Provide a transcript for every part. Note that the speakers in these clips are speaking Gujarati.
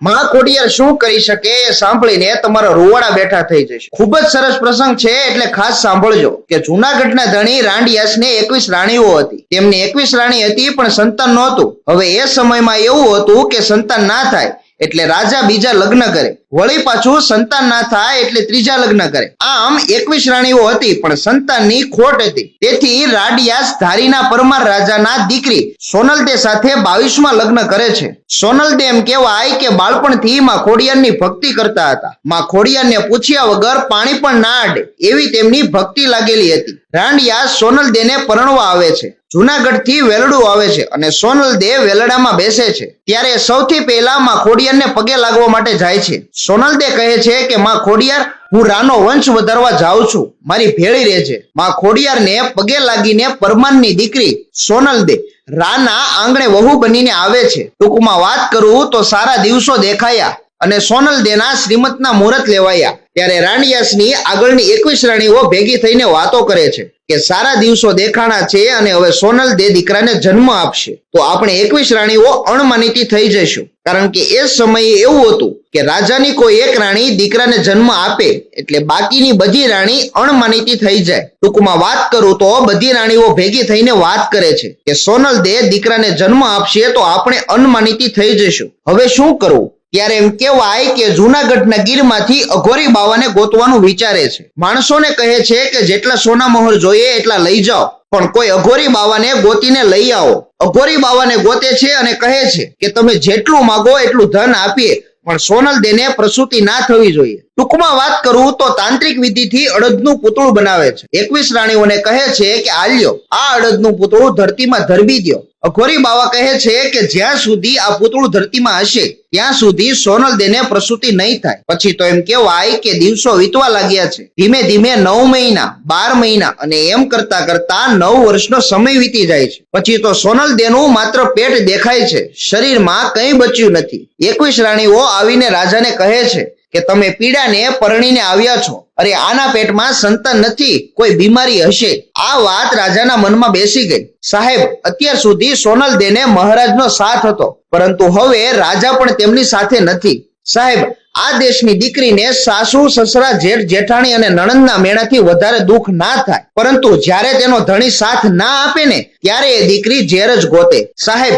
માં ખોડિયાર શું કરી શકે એ સાંભળીને તમારા રૂવાડા બેઠા થઈ જશે। ખૂબ જ સરસ પ્રસંગ છે, એટલે ખાસ સાંભળજો કે જૂનાગઢના ધણી રાંડિયાસને 21 રાણીઓ હતી। તેમની 21 રાણી હતી, પણ સંતાન નહોતું। હવે એ સમયમાં એવું હતું કે સંતાન ના થાય એટલે રાજા બીજા લગ્ન કરે, વળી પાછું સંતાન ના થાય એટલે ત્રીજા લગ્ન કરે। આમ 21 રાણીઓ હતી, પણ સંતાનની ખોટ હતી। તેથી રાડિયાસ ધારીના પરમાર રાજાના દીકરી સોનલદે સાથે 22માં લગ્ન કરે છે। સોનલદે એમ કહેવાય કે બાળપણથી માં ખોડિયારની ભક્તિ કરતા હતા। માં ખોડિયારને પૂછ્યા વગર પાણી પણ ના અડે એવી તેમની ભક્તિ લાગેલી હતી। રાંડિયાસ સોનલદેને પરણવા આવે છે। જૂનાગઢથી વેલડું આવે છે અને સોનલદે વેલડામાં બેસે છે। ત્યારે સૌથી પહેલા માં ખોડિયારને પગે લાગવા માટે જાય છે। સોનલદે કહે છે કે માં ખોડિયાર, હું રાનો વંશ વધારવા જાઉં છું, મારી ભેળી રહેજે। માં ખોડિયારને પગે લાગીને પરમારની દીકરી સોનલદે રાના આંગણે વહુ બનીને આવે છે। ટૂંકમાં વાત કરું તો સારા દિવસો દેખાયા અને સોનલદેના શ્રીમતના મુહૂર્ત લેવાયા। ત્યારે રાંડિયાસની આગળની 21 રાણીઓ ભેગી થઈને વાતો કરે છે કે સારા દિવસો દેખાણા છે અને હવે સોનલદે દીકરાને જન્મ આપશે તો આપણે 21 રાણીઓ અણમાનીતી થઈ જઈશું। કારણ કે એ સમયે એવું હતું કે રાજાની કોઈ એક રાણી દીકરાને જન્મ આપે એટલે બાકીની બધી રાણી અણમાનીતી થઈ જાય। ટૂંકમાં વાત કરું તો બધી રાણીઓ ભેગી થઈને વાત કરે છે કે સોનલદે દીકરાને જન્મ આપશે તો આપણે અણમાનીતી થઈ જઈશું, હવે શું કરવું? ત્યારે એમ કહેવાય કે જૂનાગઢના ગીરમાંથી અઘોરી બાવાને ગોતવાનું વિચારે છે। માણસોને કહે છે કે જેટલા સોના મહોર જોઈએ એટલા લઈ જાઓ, પણ કોઈ અઘોરી બાવાને ગોતીને લઈ આવો। અઘોરી બાવાને ગોતે છે અને કહે છે કે તમે જેટલું માગો એટલું ધન આપીએ, પણ સોનલદેને પ્રસૂતિ ના થવી જોઈએ। ટૂંકમાં વાત કરું તો તાંત્રિક વિધિથી અડદનું પૂતળું બનાવે છે। 21 રાણીઓને કહે છે કે આલ્યો આ અડદનું પૂતળું ધરતીમાં ધરબી દો। અઘોરી બાવા કહે છે કે જ્યાં સુધી આ પૂતળું ધરતીમાં હશે ત્યાં સુધી સોનલદેને પ્રસૂતિ નહીં થાય। પછી તો એમ કહેવાય કે દિવસો વીતવા લાગ્યા છે। ધીમે ધીમે 9 મહિના, 12 મહિના અને એમ કરતા કરતા 9 વર્ષનો સમય વીતી જાય છે। પછી તો સોનલદેનું માત્ર પેટ દેખાય છે, શરીરમાં કંઈ બચ્યું નથી। 21 રાણીઓ આવીને રાજાને કહે છે કે તમે પીડાને પરણીને આવ્યા છો, અરે આના પેટમાં સંતાન નથી, કોઈ બીમારી હશે। આ વાત રાજાના મનમાં બેસી ગઈ। સાહેબ, અત્યાર સુધી સોનલદેને મહારાજનો સાથ હતો, પરંતુ હવે રાજા પણ તેમની સાથે નથી। સાહેબ, આ દેશની દીકરીને સાસુ, સસરા, જેઠ, જેઠાણી અને નણંદના મેણાથી વધારે દુઃખ ના થાય, પરંતુ જ્યારે તેનો ધણી સાથ ના આપે ને ત્યારે એ દીકરી ઝેર જ ગોતે। સાહેબ,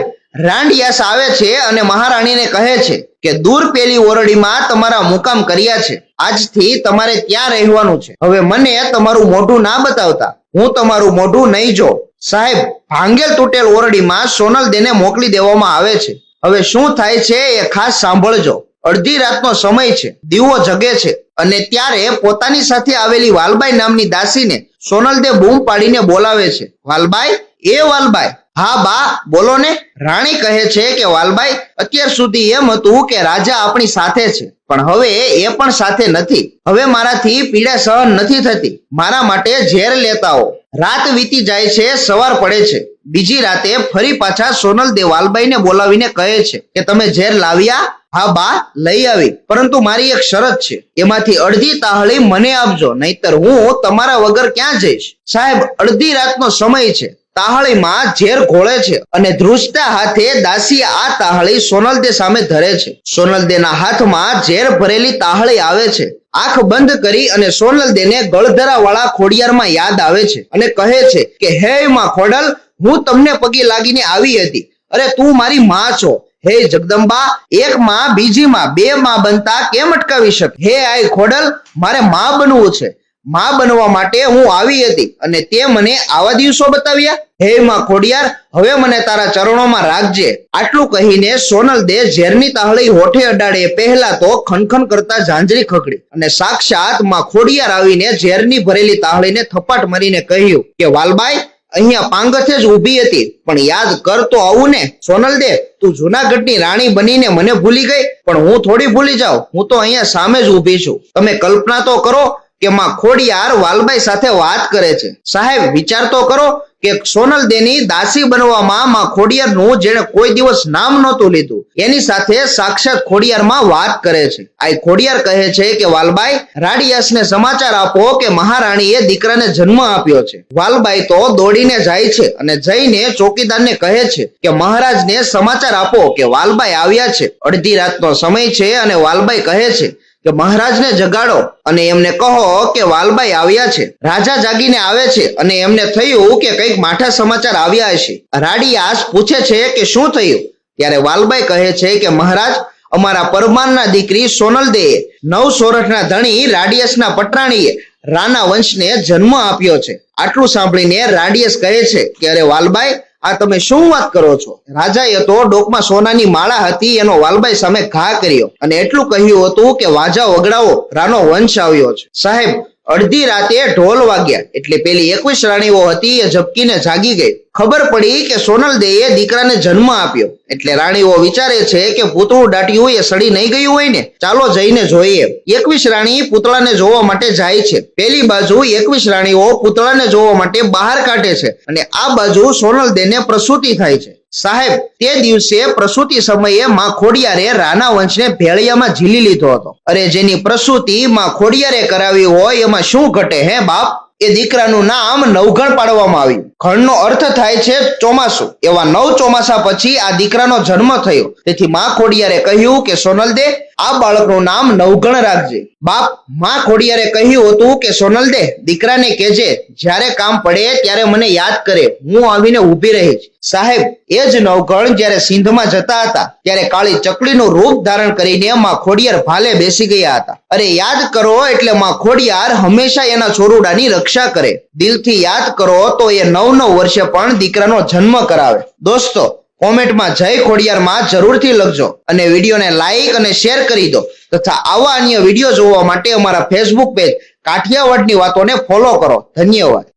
રાંડિયાસ આવે છે અને મહારાણીને કહે છે કે દૂર પેલી ઓરડીમાં તમારા મુકામ કર્યા છે, આજથી તમારે ત્યાં રહેવાનું છે। હવે મને તમારું મોઢું ના બતાવતા, હું તમારું મોઢું નહીં જો। સાહેબ, ભાંગેલ તૂટેલ ઓરડીમાં સોનલદેને મોકલી દેવામાં આવે છે। હવે શું થાય છે એ ખાસ સાંભળજો। અડધી રાતનો સમય છે, દીવો જગે છે અને ત્યારે પોતાની સાથે આવેલી વાલબાઈ નામની દાસીને સોનલદે બૂમ પાડીને બોલાવે છે, વાલબાઈ, એ વાલબાઈ। હા બા, બોલો ને। રાણી કહે છે કે વાલબાઈ, અત્યાર સુધી એમ હતું કે રાજા આપણી સાથે છે, પણ હવે એ પણ સાથે નથી। હવે મારાથી પીડા સહન નથી થતી, મારા માટે ઝેર લેતા આવો। રાત વીતી જાય છે, સવાર પડે છે। બીજી રાતે ફરી પાછા સોનલદે વાલબાઈને બોલાવીને કહે છે કે તમે ઝેર લાવ્યા? હા બા, લઈ આવી, પરંતુ મારી એક શરત છે, એમાંથી અડધી તાહળી મને આપજો, નહીતર હું તમારા વગર ક્યાં જઈશ। સાહેબ, અડધી રાતનો સમય છે, તાહળીમાં ઝેર ઘોળે છે અને ધ્રુજતા હાથે દાસી આ તાહળી સોનલદે સામે ધરે છે। સોનલદેના હાથમાં ઝેર ભરેલી તાહળી આવે છે। આંખ બંધ કરી અને સોનલદેને ગળધરા વાળા ખોડિયારમાં યાદ આવે છે અને કહે છે કે હે માં ખોડલ, હું તમને પગે લાગીને આવી હતી, અરે તું મારી માં છો। હે જગદંબા, એક માં બીજી માં, બે માં બનતા કેમ અટકાવી શકે? હે આઈ ખોડલ, મારે માં બનવું છે, માં બનવા માટે હું આવી હતી અને તે મને આવા દિવસો બતાવ્યા। હે માં ખોડિયાર, હવે મને તારા ચરણોમાં રાખજે। આટલું કહીને સોનલદે ઝેરની તાહળી હોઠે અડાડે પહેલા તો ખનખન કરતા ઝાંઝરી ખખડી અને સાક્ષાત માં ખોડિયાર આવીને ઝેરની ભરેલી તાહળીને થપાટ મારીને કહ્યું કે વાલબાઈ, અહીંયા પાંગથે જ ઊભી હતી, પણ યાદ કર તો આવું ને। સોનલદે, તું જૂનાગઢની રાણી બનીને મને ભૂલી ગઈ, પણ હું થોડી ભૂલી જાઉં, હું તો અહીંયા સામે જ ઊભી છું। તમે કલ્પના તો કરો કે માં ખોડિયાર વાલબાઈ સાથે વાત કરે છે। સાહેબ, વિચાર તો કરો કે સોનલદેની દાસી બનવામાં માં ખોડિયારનું જેણે કોઈ દિવસ નામ નહોતું લીધું એની સાથે સાક્ષાત ખોડિયારમાં વાત કરે છે. આ ખોડિયાર કહે છે કે વાલબાઈ, રાડિયાસને સમાચાર આપો કે મહારાણીએ દીકરાને જન્મ આપ્યો છે. વાલબાઈ તો દોડીને જાય છે અને જઈને ચોકીદારને કહે છે કે મહારાજને સમાચાર આપો કે વાલબાઈ આવ્યા છે. અડધી રાતનો સમય છે અને વાલબાઈ કહે છે કે મહારાજને જગાડો અને એમને કહો કે વાલબાઈ આવ્યા છે. રાજા જાગીને આવે છે અને એમને થયું કે કંઈક માઠા સમાચાર આવ્યા હશે. રાડિયાસ પૂછે છે કે શું થયું? ત્યારે વાલબાઈ કહે છે કે મહારાજ, અમારા પરમારના દીકરી સોનલદેએ 9 સોરઠના ધણી રાડિયાસના પટરાણીએ રાણા વંશને જન્મ આપ્યો છે. આટલું સાંભળીને રાડિયાસ કહે છે કે અરે વાલબાઈ, આ તમે શું વાત કરો છો? રાજાએ તો ડોકમાં સોનાની માળા હતી એનો વાલબાઈ સામે ઘા કર્યો અને એટલું કહ્યું હતું કે વાજા વગડાવો, રાનો વંશ આવ્યો છે. સાહેબ, અડધી રાતે ઢોલ વાગ્યા એટલે પેલી 21 રાણીઓ હતી એ ઝબકીને જાગી ગઈ. ખબર પડી કે સોનલદેએ દીકરાને જન્મ આપ્યો એટલે રાણીઓ વિચારે છે કે પૂતળું દાટ્યું એ સડી નહીં ગયું હોય ને, ચાલો જઈને જોઈએ. 21 રાણી પૂતળાને જોવા માટે જાય છે. પેલી બાજુ 21 રાણીઓ પૂતળાને જોવા માટે બહાર કાઢે છે અને આ બાજુ સોનલદેને પ્રસૂતિ થાય છે. સાહેબ, તે દિવસે પ્રસૂતિ સમયે માં ખોડિયારે રાણા વંશને ભેળિયામાં ઝીલી લીધો હતો. અરે જેની પ્રસૂતિ માં ખોડિયારે કરાવી હોય એમાં શું ઘટે હે બાપ? એ દીકરાનું નામ નવઘણ પાડવામાં આવ્યું. ઘણનો અર્થ થાય છે ચોમાસું. એવા 9 ચોમાસા પછી આ દીકરાનો જન્મ થયો. તેથી માં ખોડિયારે કહ્યું કે સોનલદે, આ બાળકનું નામ નવઘણ રાખજે. બાપ, માં ખોડિયારે કહ્યું હતું કે સોનલદે, દીકરાને કહેજે જ્યારે કામ પડે ત્યારે મને યાદ કરે, હું આવીને ઊભી રહીશ. સાહેબ, એ જ નવઘણ જ્યારે સિંધમાં જતા હતા ત્યારે કાળી ચકલીનું રૂપ ધારણ કરીને માં ખોડિયાર ભાલે બેસી ગયા હતા. અરે યાદ કરો એટલે માં ખોડિયાર હંમેશા એના છોરુડાની રક્ષા કરે. દિલથી યાદ કરો તો એ 9 વર્ષે પણ દીકરાનો જન્મ કરાવે. દોસ્તો, કોમેન્ટમાં જય ખોડિયારમાં જરૂરથી લખજો અને વિડીયોને લાઈક અને શેર કરી દો તથા આવા અન્ય વિડીયો જોવા માટે અમારા ફેસબુક પેજ કાઠિયાવાડની વાતોને ફોલો કરો. ધન્યવાદ.